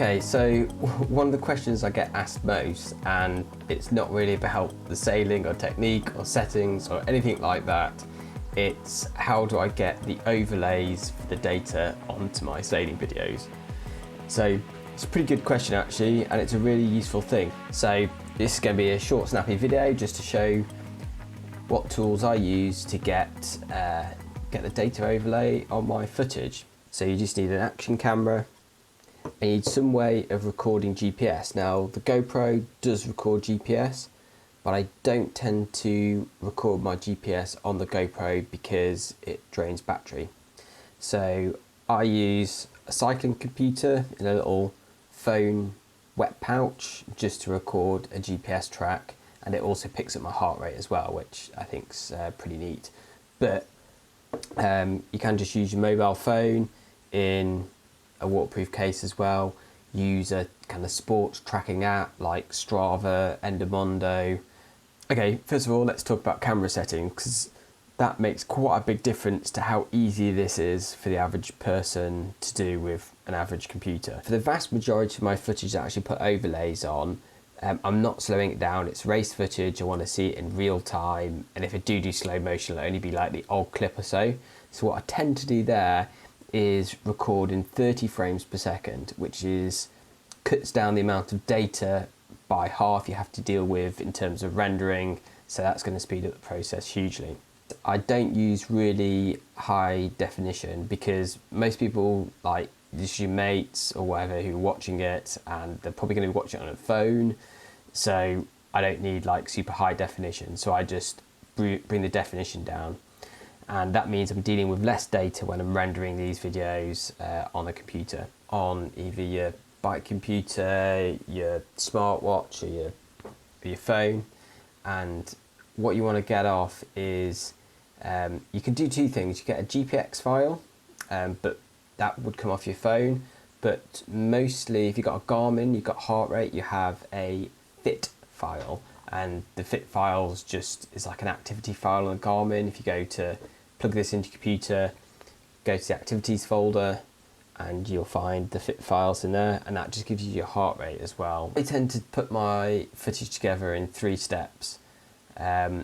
Okay, so one of the questions I get asked most, and it's not really about the sailing or technique or settings or anything like that, it's how do I get the overlays for the data onto my sailing videos. So it's a pretty good question actually, and it's a really useful thing. So this is going to be a short snappy video just to show what tools I use to get the data overlay on my footage. So you just need an action camera. I need some way of recording GPS. Now the GoPro does record GPS, but I don't tend to record my GPS on the GoPro because it drains battery. So I use a cycling computer in a little phone wet pouch just to record a GPS track, and it also picks up my heart rate as well, which I think's pretty neat. But you can just use your mobile phone in a waterproof case as well. Use a kind of sports tracking app like Strava, Endomondo. Okay, first of all, let's talk about camera settings, because that makes quite a big difference to how easy this is for the average person to do with an average computer. For the vast majority of my footage that I actually put overlays on, I'm not slowing it down. It's race footage. I want to see it in real time, and if I do slow motion, it'll only be like the odd clip or so. So what I tend to do there is record in 30 frames per second, which cuts down the amount of data by half you have to deal with in terms of rendering, so that's going to speed up the process hugely. I don't use really high definition because most people, like just your mates or whatever, who are watching it, and they're probably going to be watching it on a phone, so I don't need like super high definition, so I just bring the definition down. And that means I'm dealing with less data when I'm rendering these videos on a computer, on either your bike computer, your smartwatch, or your phone. And what you want to get off is, you can do two things. You get a GPX file, but that would come off your phone. But mostly if you've got a Garmin, you've got heart rate, you have a fit file. And the fit file is like an activity file on a Garmin. If you go to plug this into your computer, go to the activities folder, and you'll find the fit files in there, and that just gives you your heart rate as well. I tend to put my footage together in 3 steps. I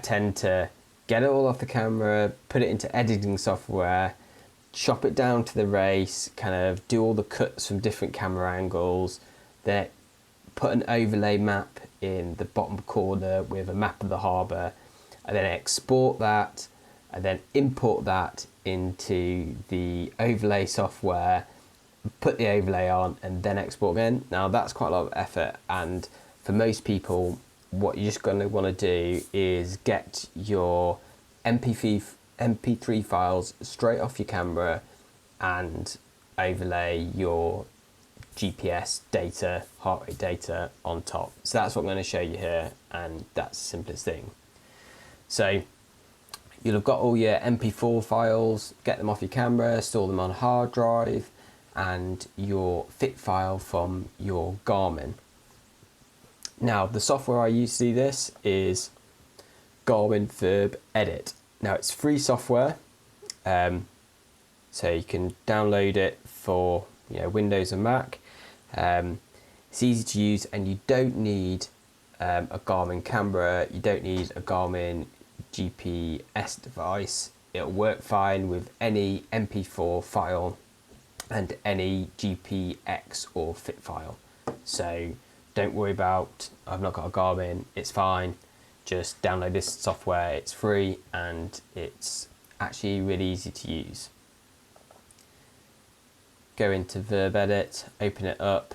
tend to get it all off the camera, put it into editing software, chop it down to the race, kind of do all the cuts from different camera angles, then put an overlay map in the bottom corner with a map of the harbour, and then export that, and then import that into the overlay software, put the overlay on, and then export again. Now that's quite a lot of effort, and for most people what you're just going to want to do is get your MP3 files straight off your camera and overlay your GPS data, heart rate data on top. So that's what I'm going to show you here, and that's the simplest thing. So you'll have got all your MP4 files, get them off your camera, store them on a hard drive, and your fit file from your Garmin. Now the software I use to do this is Garmin Virb Edit. Now it's free software, so you can download it for Windows and Mac. It's easy to use, and you don't need a Garmin camera, you don't need a Garmin GPS device. It'll work fine with any MP4 file and any GPX or fit file. So don't worry about, I've not got a Garmin, it's fine. Just download this software, it's free, and it's actually really easy to use. Go into Virb Edit, open it up.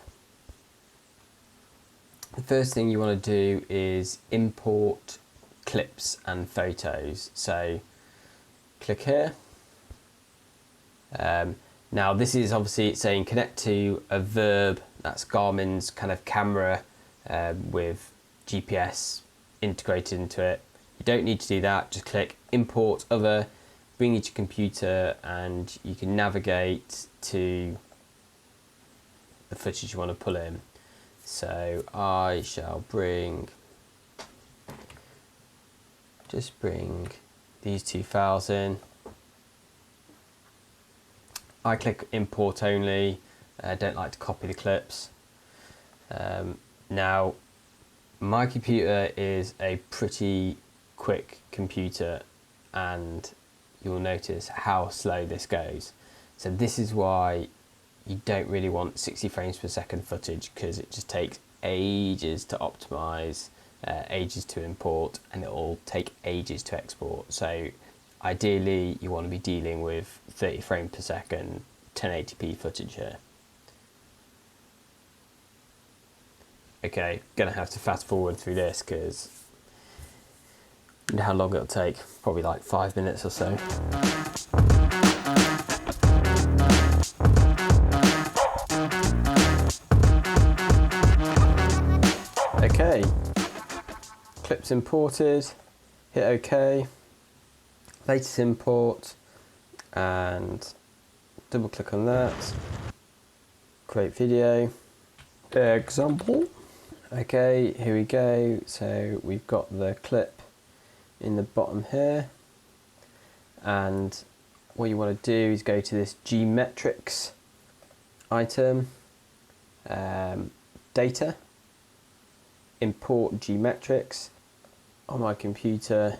The first thing you want to do is import clips and photos. So click here. Now this is obviously it's saying connect to a Virb, that's Garmin's kind of camera with GPS integrated into it. You don't need to do that, just click import other, bring it to your computer, and you can navigate to the footage you want to pull in. So I shall just bring these 2 files in. I click import only, I don't like to copy the clips. Now, my computer is a pretty quick computer, and you'll notice how slow this goes. So this is why you don't really want 60 frames per second footage, because it just takes ages to optimize, ages to import, and it'll take ages to export. So ideally you want to be dealing with 30 frames per second 1080p footage here. Okay, gonna have to fast forward through this because you know how long it'll take, probably like 5 minutes or so. Okay, clips imported, hit OK, latest import, and double click on that, create video, example. Okay, here we go. So we've got the clip in the bottom here, and what you want to do is go to this Gmetrics item, data, import Gmetrics on my computer,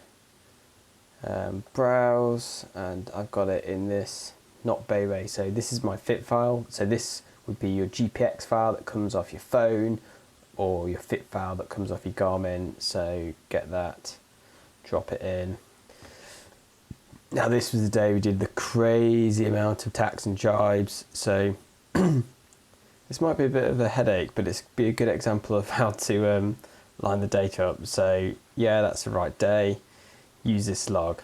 browse, and I've got it in this not Bayway. So this is my fit file. So this would be your GPX file that comes off your phone, or your fit file that comes off your Garmin. So get that, drop it in. Now this was the day we did the crazy amount of tacks and jibes, so this might be a bit of a headache, but it's be a good example of how to line the data up. So yeah, that's the right day, use this log.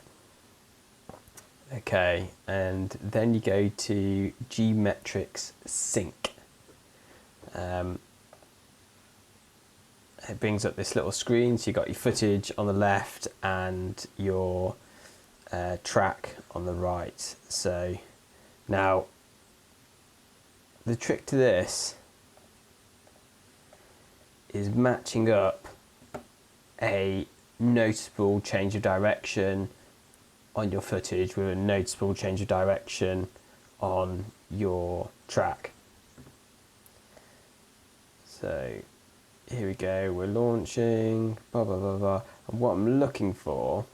Okay, and then you go to Gmetrics sync. It brings up this little screen, so you've got your footage on the left and your track on the right. So now the trick to this is matching up a noticeable change of direction on your footage with a noticeable change of direction on your track. So here we go, we're launching, blah blah blah blah, and what I'm looking for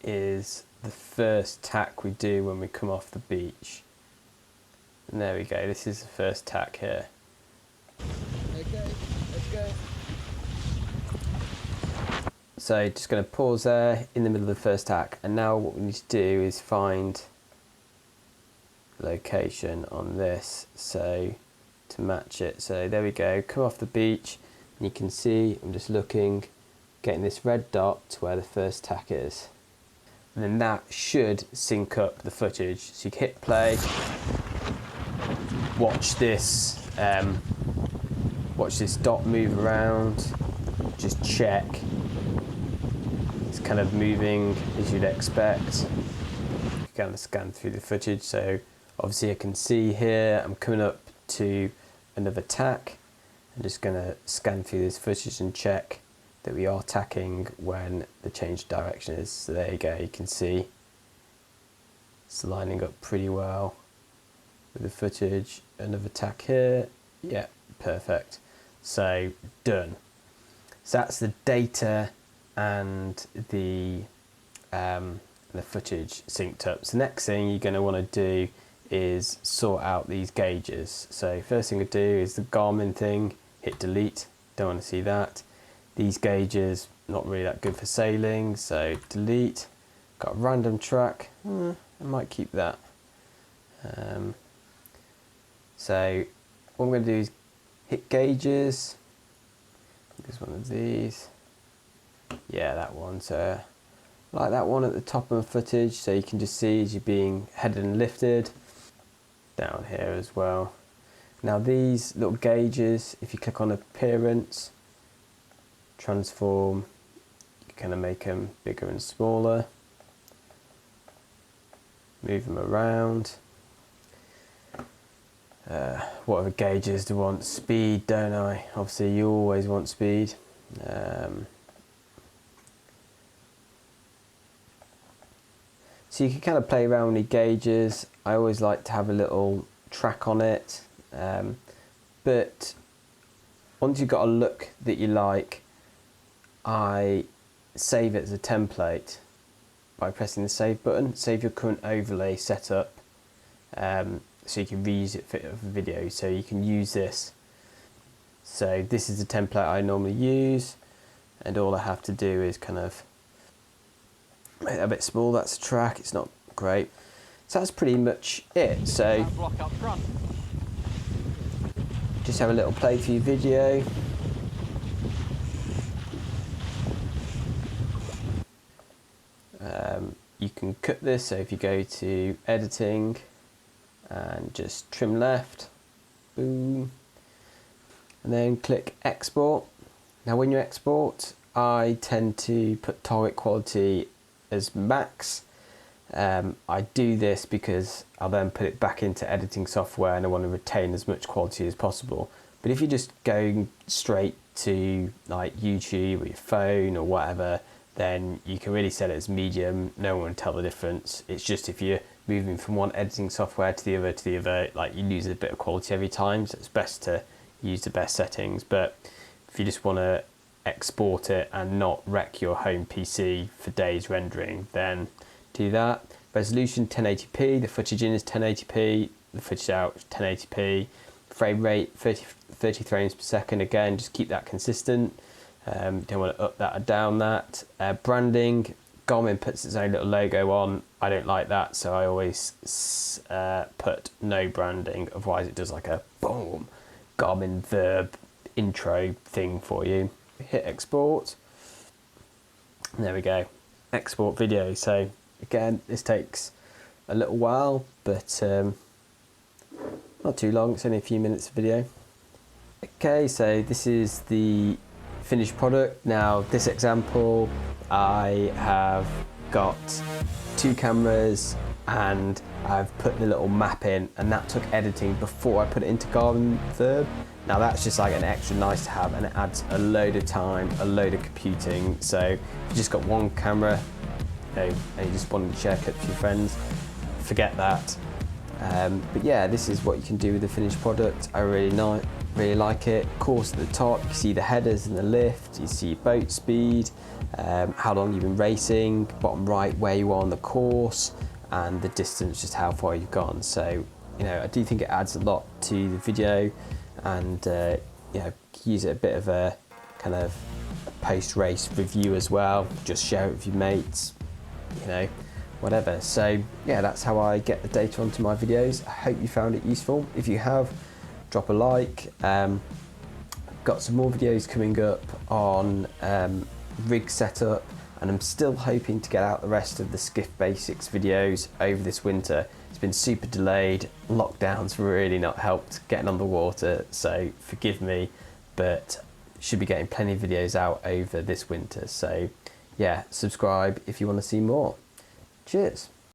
is the first tack we do when we come off the beach. And there we go, this is the first tack here. Okay, let's go. So just going to pause there in the middle of the first tack, and now what we need to do is find location on this, so to match it. So there we go, come off the beach, and you can see I'm just looking, getting this red dot to where the first tack is. And then that should sync up the footage. So you can hit play, watch this dot move around, just check. It's kind of moving as you'd expect. You can kind of scan through the footage. So obviously I can see here, I'm coming up to another tack. I'm just going to scan through this footage and check that we are tacking when the change of direction is. So there you go, you can see it's lining up pretty well with the footage. Another tack here, yeah, perfect. So done. So that's the data and the footage synced up. So next thing you're going to want to do is sort out these gauges. So first thing to do is the Garmin thing, hit delete, don't want to see that. These gauges, not really that good for sailing, so delete. Got a random track, I might keep that. So what I'm going to do is hit gauges. There's one of these. Yeah, that one. So like that one at the top of the footage, so you can just see as you're being headed and lifted. Down here as well. Now these little gauges, if you click on appearance, transform, you kind of make them bigger and smaller, move them around. What other gauges do I want? Speed, don't I? Obviously you always want speed. So you can kind of play around with the gauges. I always like to have a little track on it. But once you've got a look that you like, I save it as a template by pressing the save button. Save your current overlay setup, so you can reuse it for video. So you can use this. So this is the template I normally use, and all I have to do is kind of make that a bit small. That's a track, it's not great. So that's pretty much it. So just have a little playthrough video. You can cut this, so if you go to editing and just trim left, boom, and then click export. Now when you export, I tend to put target quality as max. I do this because I'll then put it back into editing software and I want to retain as much quality as possible. But if you're just going straight to like YouTube or your phone or whatever, then you can really set it as medium. No one will tell the difference. It's just if you're moving from one editing software to the other, like you lose a bit of quality every time. So it's best to use the best settings. But if you just want to export it and not wreck your home PC for days rendering, then do that. Resolution 1080p, the footage in is 1080p, the footage out is 1080p. Frame rate 30 frames per second. Again, just keep that consistent. Don't want to up that or down that. Branding, Garmin puts its own little logo on. I don't like that, so I always put no branding. Otherwise it does like a boom Garmin Virb intro thing for you. Hit export. And there we go. Export video. So again, this takes a little while, but not too long. It's only a few minutes of video. Okay, so this is the finished product. Now this example, I have got 2 cameras and I've put the little map in, and that took editing before I put it into Garmin Virb. Now that's just like an extra nice to have, and it adds a load of time, a load of computing. So if you just got one camera, you know, and you just wanted to share clips with your friends, forget that. But yeah, this is what you can do with the finished product. I really like it. Of course, at the top you see the headers and the lift, you see boat speed, how long you've been racing, bottom right where you are on the course, and the distance, just how far you've gone. So you know, I do think it adds a lot to the video, and you know, use it a bit of a kind of post-race review as well. Just share it with your mates, you know, whatever. So yeah, that's how I get the data onto my videos. I hope you found it useful. If you have, drop a like. Got some more videos coming up on rig setup, and I'm still hoping to get out the rest of the Skiff Basics videos over this winter. It's been super delayed. Lockdowns really not helped getting on the water, so forgive me, but should be getting plenty of videos out over this winter. So yeah, subscribe if you want to see more. Cheers.